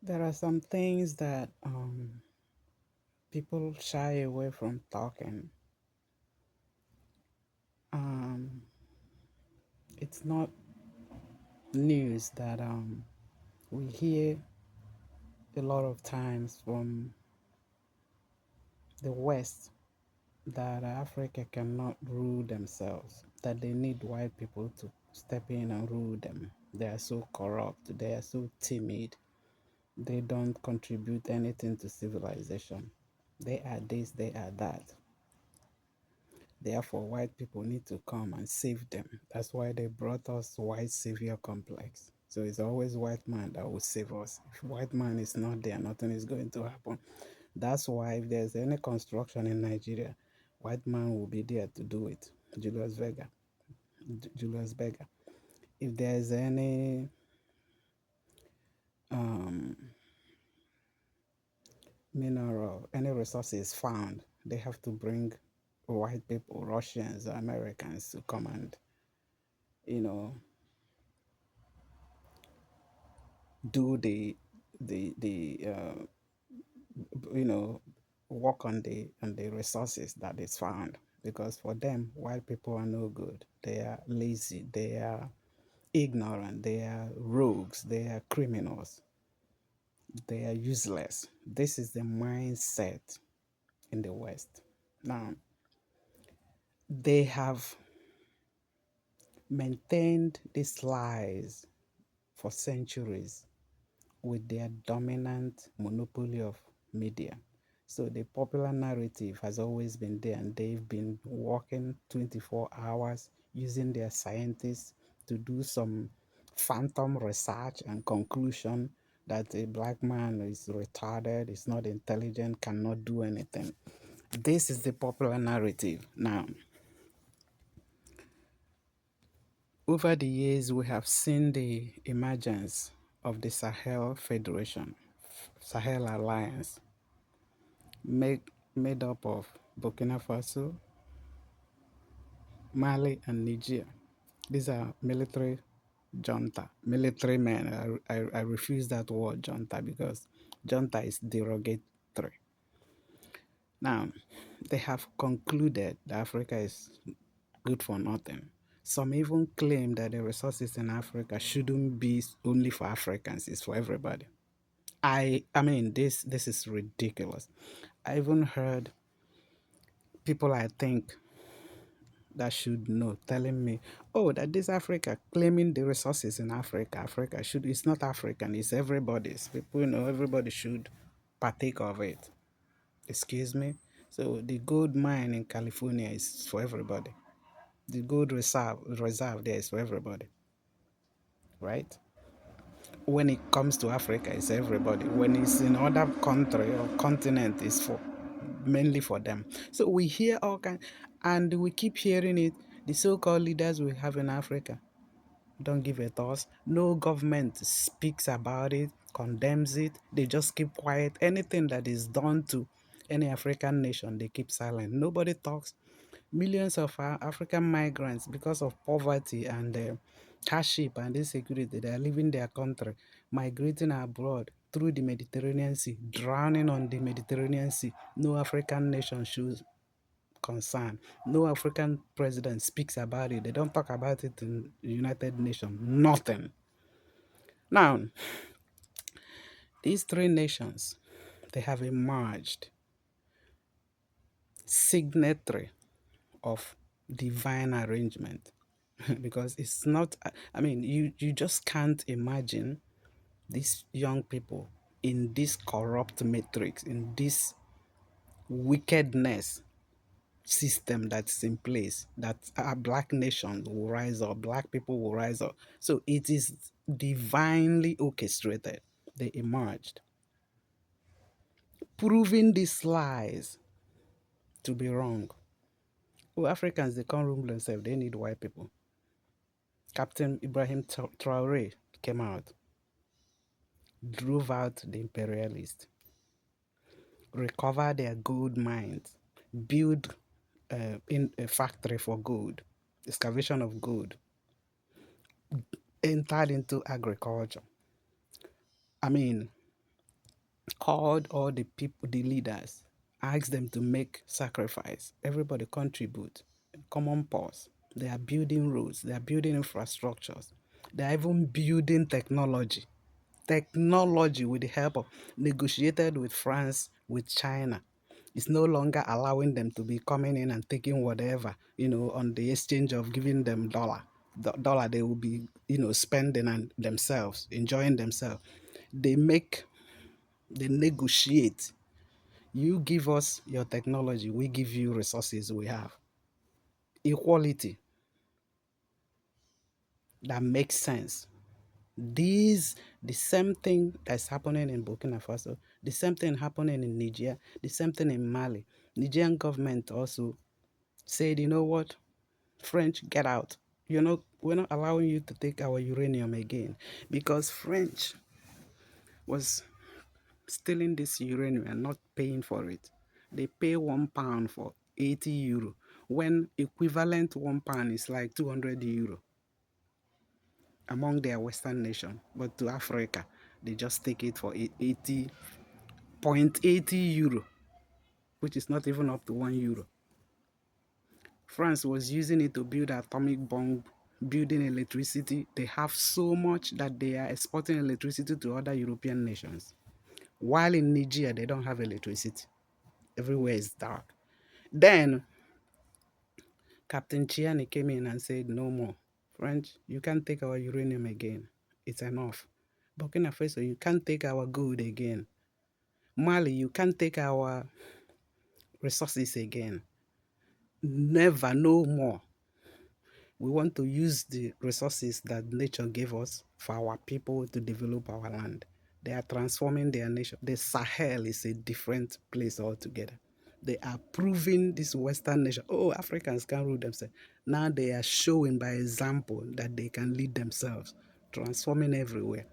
There are some things that people shy away from talking. Um, it's not news that we hear a lot of times from the West that Africa cannot rule themselves, that they need white people to step in and rule them. They are so corrupt, they are so timid, they don't contribute anything to civilization. They are this, they are that. Therefore, white people need to come and save them. That's why they brought us white savior complex. So it's always white man that will save us. If white man is not there, nothing is going to happen. That's why if there's any construction in Nigeria, white man will be there to do it. Julius Vega. Julius Berger. If there's um, mineral, any resources found, they have to bring white people, Russians, Americans to come and, you know, do the you know work on the resources that is found, because for them white people are no good. They are lazy, they are ignorant, they are rogues, they are criminals, they are useless. This is the mindset in the West. Now they have maintained these lies for centuries with their dominant monopoly of media. So the popular narrative has always been there, and they've been working 24 hours using their scientists to do some phantom research and conclusion that a black man is retarded, is not intelligent, cannot do anything. This is the popular narrative. Now, over the years, we have seen the emergence of the Sahel Federation, Sahel Alliance, made up of Burkina Faso, Mali, and Niger. These are military junta, military men. I refuse that word junta because junta is derogatory. Now, they have concluded that Africa is good for nothing. Some even claim that the resources in Africa shouldn't be only for Africans, it's for everybody. I mean this is ridiculous. I even heard people I think that should know telling me, oh, that this Africa claiming the resources in Africa, Africa should, it's not African, it's everybody's. People, everybody should partake of it. Excuse me. So the gold mine in California is for everybody. The gold reserve there is for everybody, right? When it comes to Africa, it's everybody. When it's in other country or continent, it's for mainly for them. So we hear all kind, and we keep hearing it. The so-called leaders we have in Africa don't give a toss. No government speaks about it, condemns it. They just keep quiet. Anything that is done to any African nation, they keep silent. Nobody talks. Millions of African migrants, because of poverty and hardship and insecurity, they are leaving their country, migrating abroad through the Mediterranean Sea, drowning on the Mediterranean Sea. No African nation shows concern. No African president speaks about it. They don't talk about it in the United Nations. Nothing. Now, these three nations, they have emerged signatory of divine arrangement because it's not, I mean, you just can't imagine these young people in this corrupt matrix, in this wickedness system that's in place, that our black nations will rise up, black people will rise up. So it is divinely orchestrated. They emerged, proving these lies to be wrong. Oh, Africans, they can't rule themselves, they need white people. Captain Ibrahim Traore came out, drove out the imperialists, recovered their gold mines, build in a factory for gold, excavation of gold, entered into agriculture. I mean, called all the people, the leaders, asked them to make sacrifice. Everybody contribute. Common pause. They are building roads. They are building infrastructures. They are even building technology. Technology with the help of negotiated with France, with China. It's no longer allowing them to be coming in and taking whatever, on the exchange of giving them dollar. The dollar they will be, spending and themselves, enjoying themselves. They make, they negotiate. You give us your technology, we give you resources we have. Equality that makes sense. The same thing that's happening in Burkina Faso, the same thing happening in Niger, the same thing in Mali. Nigerian government also said, you know what, French, get out. We're not allowing you to take our uranium again, because French was stealing this uranium and not paying for it. They pay £1 for 80 euro, when equivalent £1 is like 200 euro among their Western nation. But to Africa, they just take it for 80.80 euro, which is not even up to €1. France was using it to build atomic bomb, building electricity. They have so much that they are exporting electricity to other European nations. While in Nigeria, they don't have electricity. Everywhere is dark. Then Captain Chiani came in and said, no more. French, you can't take our uranium again. It's enough. Burkina Faso, you can't take our gold again. Mali, you can't take our resources again. Never, no more. We want to use the resources that nature gave us for our people to develop our land. They are transforming their nation. The Sahel is a different place altogether. They are proving this Western nation, oh, Africans can rule themselves. Now they are showing by example that they can lead themselves, transforming everywhere.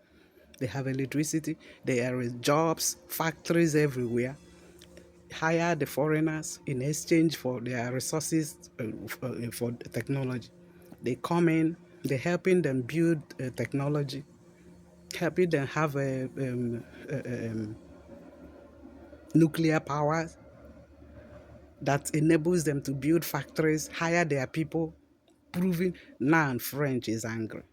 They have electricity, there are jobs, factories everywhere. Hire the foreigners in exchange for their resources, for technology. They come in, they're helping them build technology, helping them have nuclear power that enables them to build factories, hire their people, proving now French is angry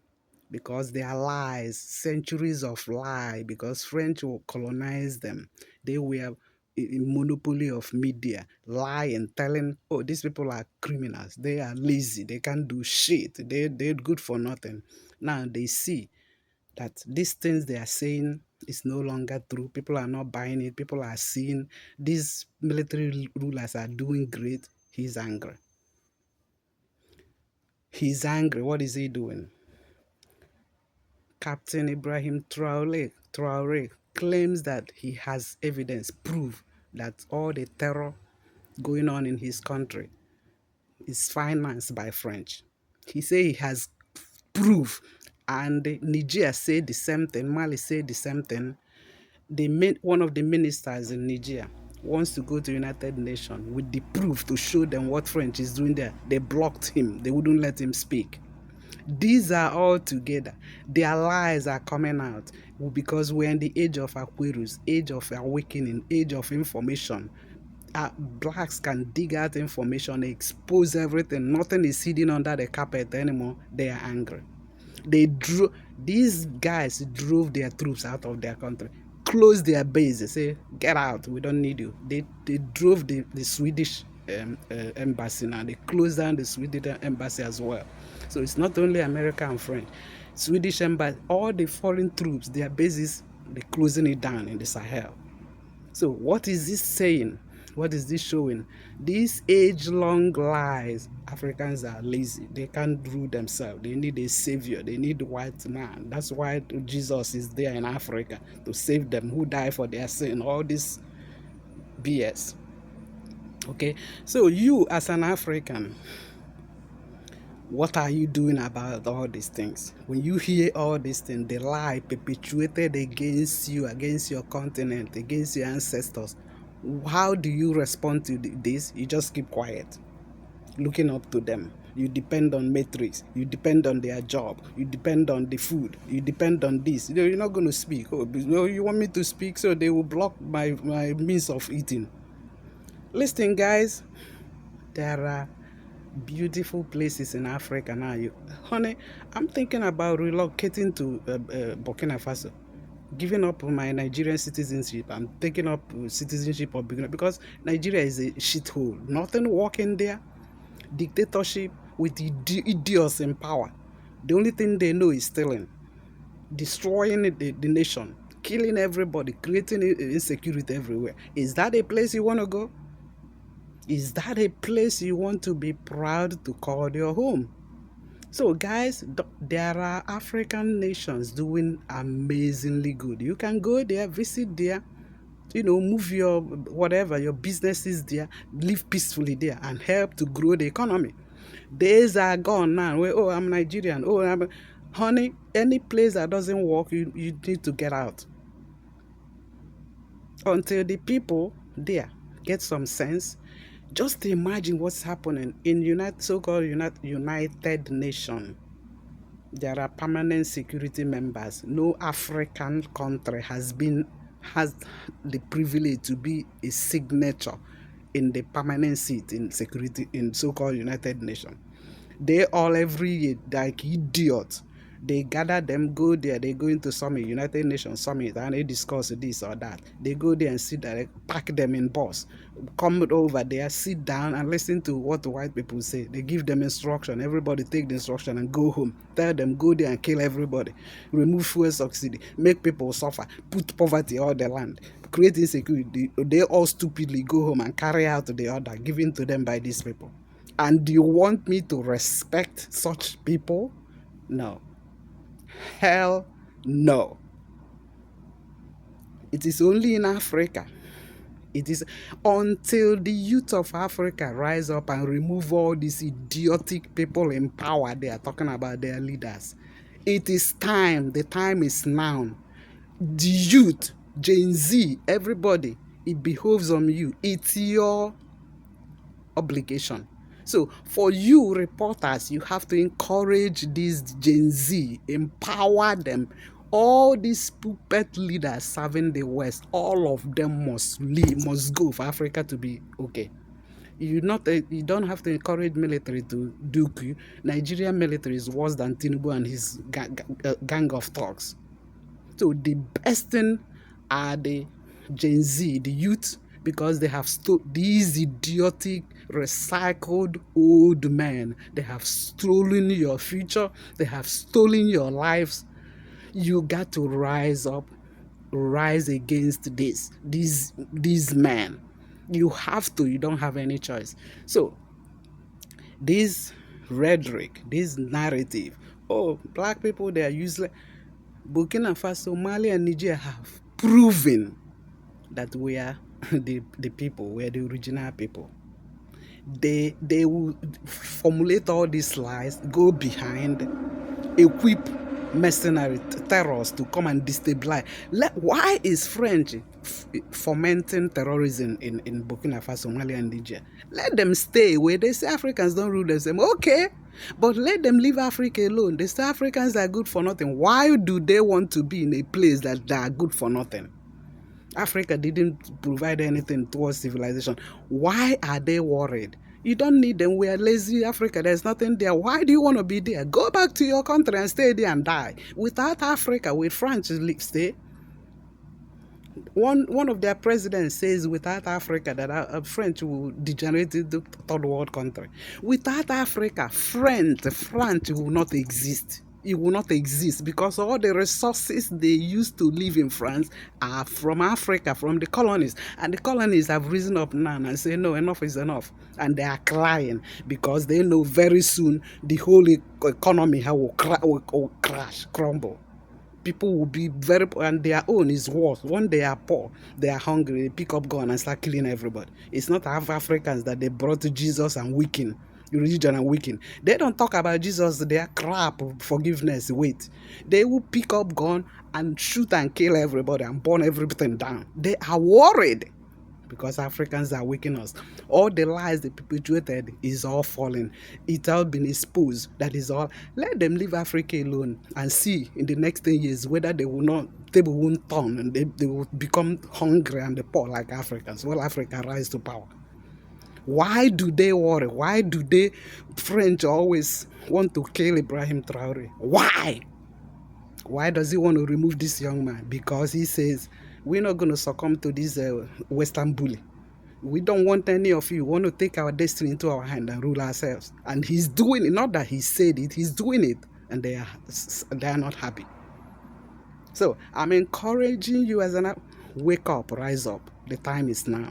because their lies, centuries of lie, because French will colonize them. They were a monopoly of media, lying, telling, oh, these people are criminals. They are lazy. They can't do shit. They're good for nothing. Now they see that these things they are saying is no longer true. People are not buying it. People are seeing these military rulers are doing great. He's angry. He's angry. What is he doing? Captain Ibrahim Traore claims that he has evidence, proof that all the terror going on in his country is financed by French. He said he has proof, and Niger said the same thing, Mali said the same thing. One of the ministers in Niger wants to go to United Nations with the proof to show them what French is doing there. They blocked him. They wouldn't let him speak. These are all together. Their lies are coming out because we're in the age of Aquarius, age of awakening, age of information. Blacks can dig out information, expose everything. Nothing is hidden under the carpet anymore. They are angry. These guys drove their troops out of their country, closed their base. They say, get out, we don't need you. They drove the Swedish embassy now. They closed down the Swedish embassy as well. So it's not only America and French. Swedish embassy, all the foreign troops, their bases, they're closing it down in the Sahel. So what is this saying? What is this showing? These age-long lies. Africans are lazy. They can't rule themselves. They need a savior. They need a white man. That's why Jesus is there in Africa to save them, who die for their sin. All this BS. Okay? So you as an African, what are you doing about all these things? When you hear all these things, the lie perpetuated against you, against your continent, against your ancestors, how do you respond to this? You just keep quiet, looking up to them. You depend on matrix. You depend on their job. You depend on the food. You depend on this. You're not going to speak. Oh, you want me to speak, so they will block my means of eating. Listen, guys, there are beautiful places in Africa now. Honey, I'm thinking about relocating to Burkina Faso, giving up my Nigerian citizenship. I'm taking up citizenship of Burkina because Nigeria is a shithole. Nothing working there. Dictatorship with idiots in power. The only thing they know is stealing, destroying the nation, killing everybody, creating insecurity everywhere. Is that a place you want to go? Is that a place you want to be proud to call your home? So, guys, there are African nations doing amazingly good. You can go there, visit there, move your whatever, your businesses there, live peacefully there, and help to grow the economy. Days are gone now. Where, oh, I'm Nigerian. Oh, honey, any place that doesn't work, you need to get out. Until the people there get some sense. Just imagine what's happening in so-called United Nations. There are permanent security members. No African country has the privilege to be a signature in the permanent seat in security in so-called United Nations. They all every year, like idiots, they gather them, go there, they go into summit, United Nations summit, and they discuss this or that. They go there and sit there, pack them in bus, come over there, sit down and listen to what the white people say. They give them instruction. Everybody take the instruction and go home. Tell them, go there and kill everybody. Remove fuel subsidy. Make people suffer. Put poverty all the land. Create insecurity. They all stupidly go home and carry out the order given to them by these people. And do you want me to respect such people? No. Hell no. It is only in Africa. It is until the youth of Africa rise up and remove all these idiotic people in power they are talking about their leaders. It is time. The time is now. The youth, Gen Z, everybody, it behoves on you. It's your obligation. So for you reporters, you have to encourage these Gen Z, empower them. All these puppet leaders serving the West, all of them must leave, must go for Africa to be okay. You don't have to encourage military to do coup. Nigerian military is worse than Tinubu and his gang of thugs. So the best thing are the Gen Z, the youth, because they have these idiotic, recycled old men. They have stolen your future. They have stolen your lives. You got to rise up, rise against these men. You have to. You don't have any choice. So this rhetoric, this narrative, oh, black people, they are useless. Burkina Faso, Mali, and Niger have proven that we are the people, we are the original people. They will formulate all these lies, go behind, equip mercenary terrorists to come and destabilize. Why is French fomenting terrorism in Burkina Faso, Mali, and Niger? Let them stay away. They say Africans don't rule themselves. Okay, but let them leave Africa alone. They say Africans are good for nothing. Why do they want to be in a place that they are good for nothing? Africa didn't provide anything towards civilization. Why are they worried? You don't need them. We are lazy Africa. There's nothing there. Why do you want to be there? Go back to your country and stay there and die. Without Africa, with France stay. One of their presidents says without Africa that French will degenerate the third world country. Without Africa, France will not exist. It will not exist because all the resources they used to live in France are from Africa, from the colonies. And the colonies have risen up now and say, no, enough is enough. And they are crying because they know very soon the whole economy will crash, crumble. People will be very poor, and their own is worse. When they are poor, they are hungry, they pick up gun and start killing everybody. It's not Africans that they brought to Jesus and weaken religion and weaken. They don't talk about Jesus, their crap, forgiveness, wait. They will pick up gun and shoot and kill everybody and burn everything down. They are worried. because Africans are waking us. All the lies they perpetuated is all falling. It's all been exposed. That is all. Let them leave Africa alone and see in the next 10 years whether they will not, they won't turn and they will become hungry and the poor like Africans. Will Africa rise to power? Why do they worry? Why do they French always want to kill Ibrahim Traore? Why? Why does he want to remove this young man? Because he says, we're not going to succumb to this Western bully. We don't want any of you. We want to take our destiny into our hand and rule ourselves. And he's doing it. Not that he said it, he's doing it. And they are not happy. So I'm encouraging you as an wake up, rise up. The time is now.